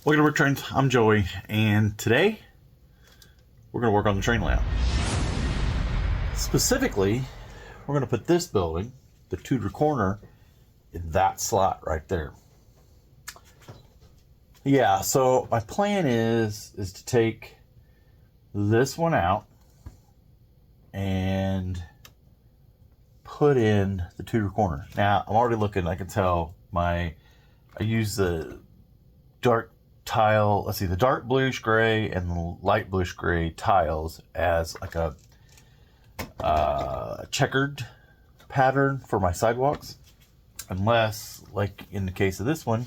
Welcome to Work Trains. I'm Joey, and today we're going to work on the train layout. Specifically, we're going to put this building, the Tudor corner, in that slot right there. Yeah, so my plan is to take this one out and put in the Tudor corner. Now, I'm already looking, I can tell I use the dark tile, let's see, the dark bluish gray and the light bluish gray tiles as like a checkered pattern for my sidewalks. Unless, like in the case of this one,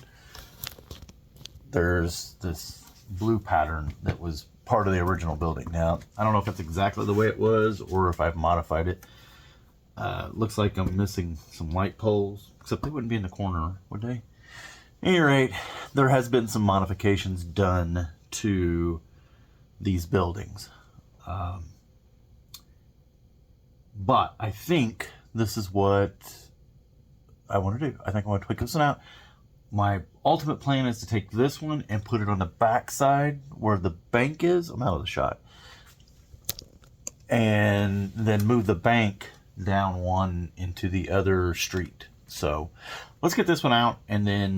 there's this blue pattern that was part of the original building. Now, I don't know if that's exactly the way it was or if I've modified it. Looks like I'm missing some light poles, except they wouldn't be in the corner, would they? At any rate, there has been some modifications done to these buildings. But I think this is what I want to do. I think I want to tweak this one out. My ultimate plan is to take this one and put it on the back side where the bank is. I'm out of the shot. And then move the bank down one into the other street. So let's get this one out and then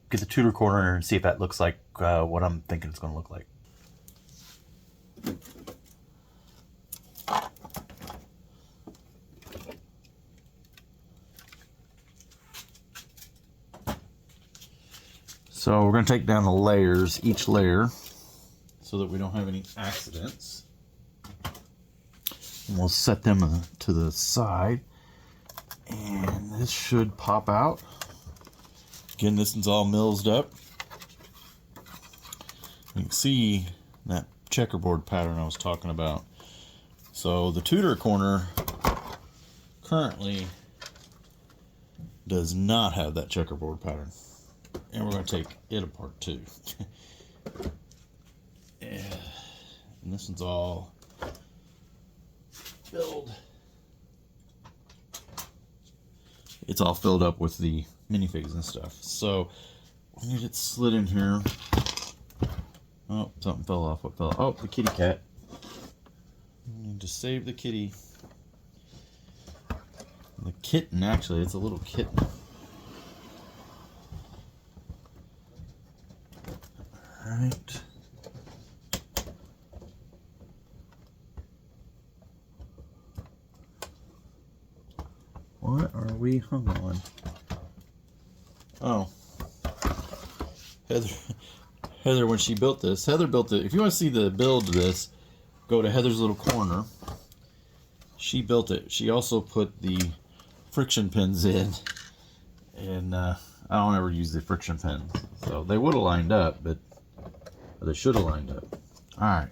get the Tudor corner and see if that looks like what I'm thinking it's going to look like. So we're going to take down the layers, each layer, so that we don't have any accidents. And we'll set them to the side. And this should pop out. Again, this one's all millsed up. You can see that checkerboard pattern I was talking about. So the Tudor corner currently does not have that checkerboard pattern. And we're going to take it apart too. And this one's all filled. It's all filled up with the minifigs and stuff. So we need it slid in here. Oh, something fell off. What fell off? Oh, the kitty cat. We need to save the kitty. The kitten, actually, it's a little kitten. Alright. What are we hung on? Oh. Heather, when she built this, Heather built it. If you want to see the build of this, go to Heather's little corner. She built it. She also put the friction pins in. And I don't ever use the friction pins. So they would have lined up, but they should have lined up. Alright.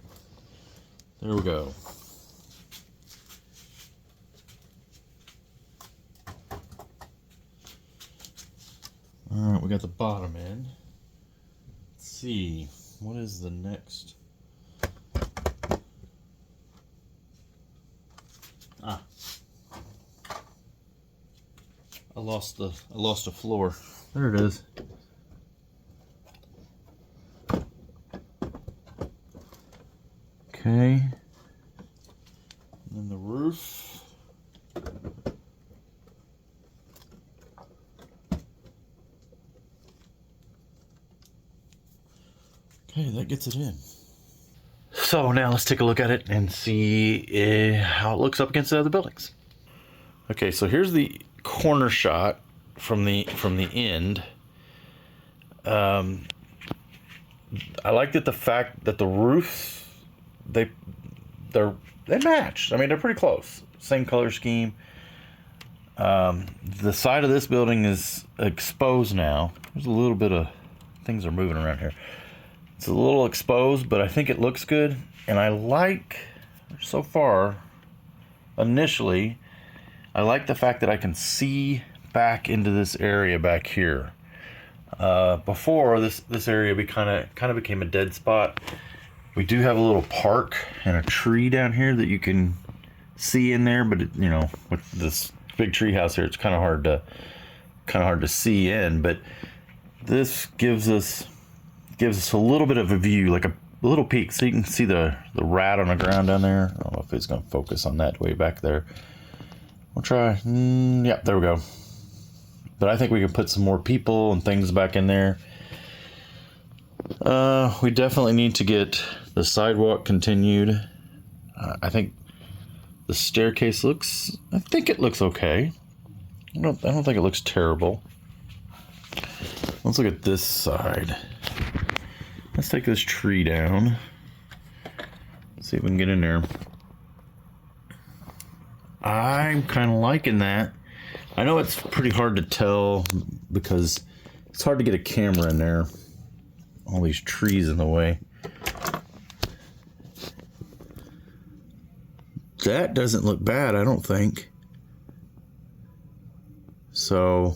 There we go. Alright, we got the bottom end. Let's see. What is the next? Ah. I lost a floor. There it is. Okay. And then the roof. Okay, that gets it in. So now let's take a look at it and see how it looks up against the other buildings. Okay, so here's the corner shot from the end. I like that the fact that the roofs they match. I mean, they're pretty close. Same color scheme. The side of this building is exposed now. There's a little bit of things are moving around here. It's a little exposed, but I think it looks good. And I like, so far, initially, I like the fact that I can see back into this area back here. Before, this area kind of became a dead spot. We do have a little park and a tree down here that you can see in there, but it, you know, with this big tree house here, it's kind of hard to see in. But this gives us gives us a little bit of a view, like a little peek, so you can see the rat on the ground down there. I don't know if it's going to focus on that way back there. We'll try. Yep, there we go. But I think we can put some more people and things back in there. We definitely need to get the sidewalk continued. I think the staircase looks, I think it looks okay. I don't think it looks terrible. Let's look at this side. Let's take this tree down. Let's see if we can get in there. I'm kind of liking that. I know it's pretty hard to tell because it's hard to get a camera in there. All these trees in the way. That doesn't look bad, I don't think. So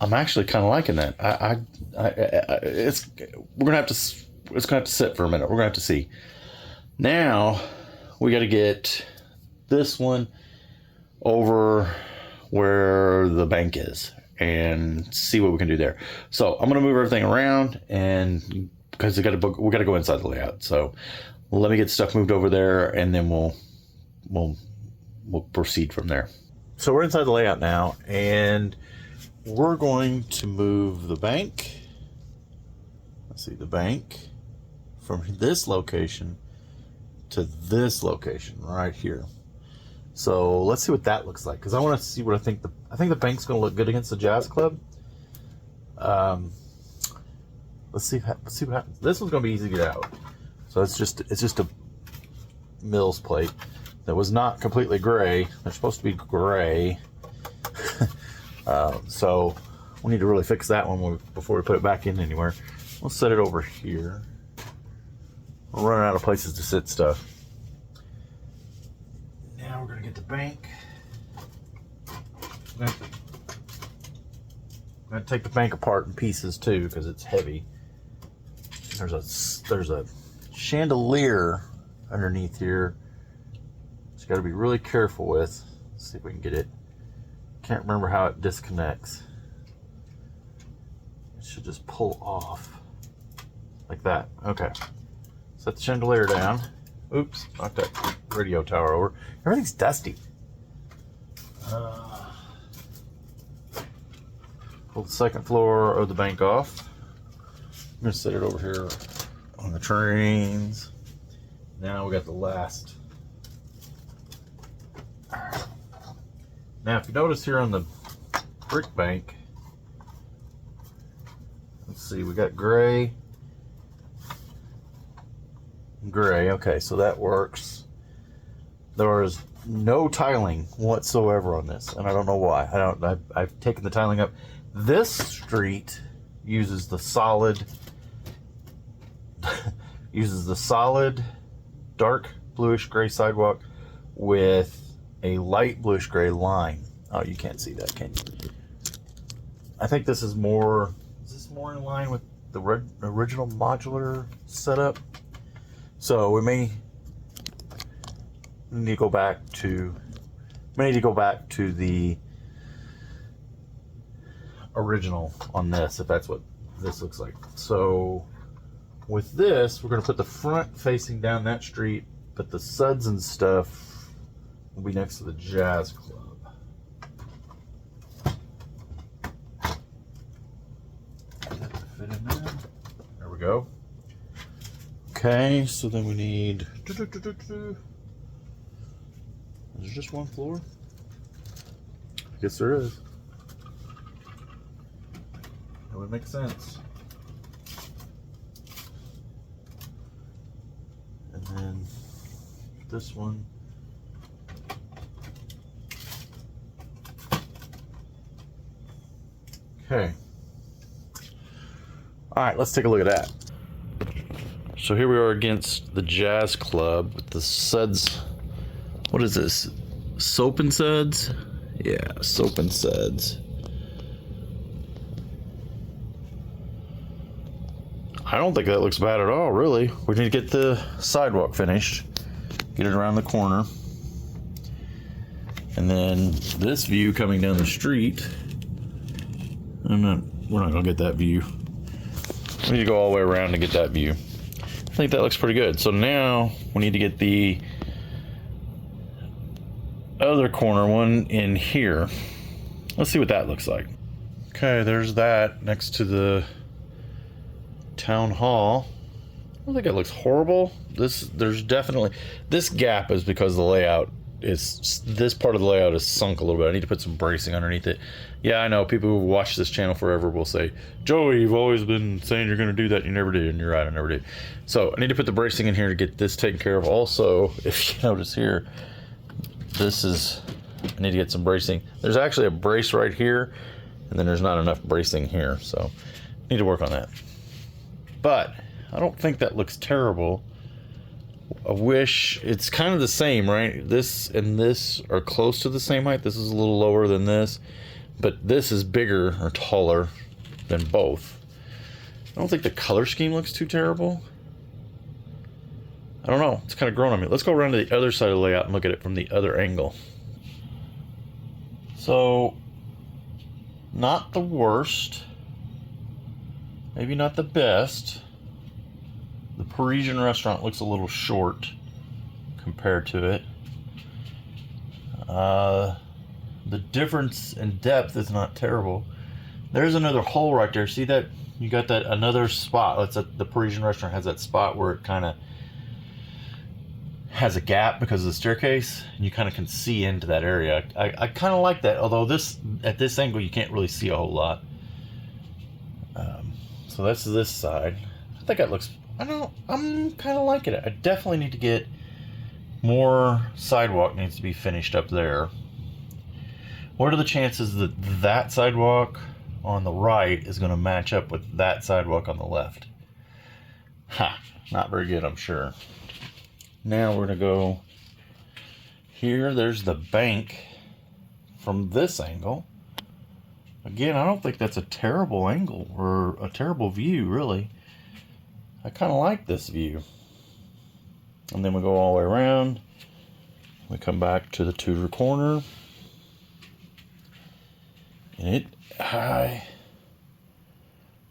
I'm actually kind of liking that. It's gonna have to sit for a minute. We're gonna have to see. Now we got to get this one over where the bank is and see what we can do there. So I'm gonna move everything around, and because we got to go inside the layout. So let me get stuff moved over there, and then we'll proceed from there. So we're inside the layout now, and we're going to move the bank. Let's see, the bank from this location to this location right here. So let's see what that looks like, because I want to see what I think the bank's going to look good against the Jazz Club. Let's see what happens. This one's going to be easy to get out. So it's just a Mills plate that was not completely gray. They're supposed to be gray. So we need to really fix that one before we put it back in anywhere. We'll set it over here. We're running out of places to sit stuff. Now we're gonna get the bank. I'm gonna take the bank apart in pieces too, because it's heavy. There's a chandelier underneath here. Just got to be really careful with. Let's see if we can get it. Can't remember how it disconnects. It should just pull off like that. Okay. Set the chandelier down. Oops, knocked that radio tower over. Everything's dusty. Pull the second floor of the bank off. I'm gonna set it over here on the trains. Now we got the last. Now, if you notice here on the brick bank, let's see, we got gray. Gray, okay, so that works. There is no tiling whatsoever on this, and I don't know why. I've taken the tiling up. This street uses the solid dark bluish gray sidewalk with a light bluish gray line. Oh, you can't see that, can you? I think this is more. Is this more in line with the original modular setup? So we may need to go back to. The original on this, if that's what this looks like. So with this, we're going to put the front facing down that street, but the suds and stuff will be next to the Jazz Club. Does that fit in there? There we go. Okay, so then we need. Is there just one floor? I guess there is. That would make sense. And then this one. Okay. All right, let's take a look at that. So here we are against the Jazz Club with the suds. What is this? Soap and suds? Yeah, soap and suds. I don't think that looks bad at all, really. We need to get the sidewalk finished. Get it around the corner. And then this view coming down the street. We're not gonna get that view. We need to go all the way around to get that view. I think that looks pretty good. So now we need to get the other corner one in here. Let's see what that looks like. Okay, there's that next to the town hall. I don't think it looks horrible. There's definitely, this gap is because the layout is, this part of the layout is sunk a little bit. I need to put some bracing underneath it. Yeah, I know people who've watched this channel forever will say, Joey, you've always been saying you're gonna do that, you never do, and you're right, I never do. So I need to put the bracing in here to get this taken care of. Also, if you notice here, this is, I need to get some bracing. There's actually a brace right here, and then there's not enough bracing here, so I need to work on that. But I don't think that looks terrible. I wish it's kind of the same, right? This and this are close to the same height. This is a little lower than this, but this is bigger or taller than both. I don't think the color scheme looks too terrible. I don't know, it's kind of grown on me. Let's go around to the other side of the layout and look at it from the other angle. So, not the worst, maybe not the best. The Parisian restaurant looks a little short compared to it. The difference in depth is not terrible. There's another hole right there. See that? You got that another spot. That's at the Parisian restaurant has that spot where it kind of has a gap because of the staircase, and you kind of can see into that area. I kind of like that, although this at this angle you can't really see a whole lot. So that's this side. I think that looks, I'm kind of liking it. I definitely need to get more sidewalk, needs to be finished up there. What are the chances that that sidewalk on the right is going to match up with that sidewalk on the left? Ha, not very good, I'm sure. Now we're going to go here. There's the bank from this angle. Again, I don't think that's a terrible angle or a terrible view, really. I kind of like this view. And then we go all the way around. We come back to the Tudor corner. And I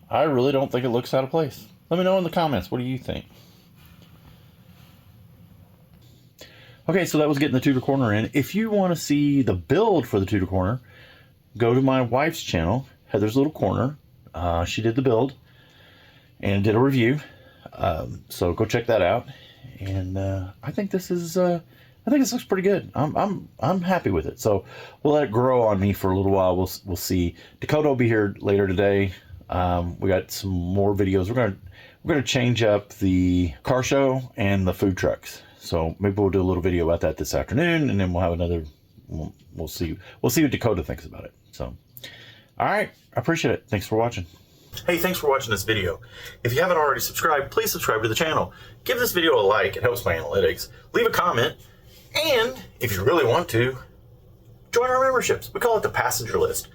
really don't think it looks out of place. Let me know in the comments. What do you think? Okay, so that was getting the Tudor corner in. If you want to see the build for the Tudor corner, go to my wife's channel, Heather's Little Corner. She did the build and did a review. So go check that out. And I think this is I think this looks pretty good. I'm happy with it. So we'll let it grow on me for a little while. We'll see. Dakota will be here later today. We got some more videos. We're gonna change up the car show and the food trucks. So maybe we'll do a little video about that this afternoon, and then we'll have another. We'll see. We'll see what Dakota thinks about it. So, all right. I appreciate it. Thanks for watching. Hey, thanks for watching this video. If you haven't already subscribed, please subscribe to the channel. Give this video a like. It helps my analytics. Leave a comment. And if you really want to, join our memberships. We call it the passenger list.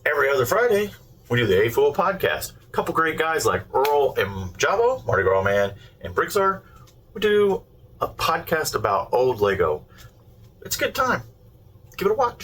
Every other Friday, we do the A-Fool podcast. A couple great guys like Earl and Jabo, Mardi Gras Man, and Brixar. We do a podcast about old Lego. It's a good time. Give it a watch.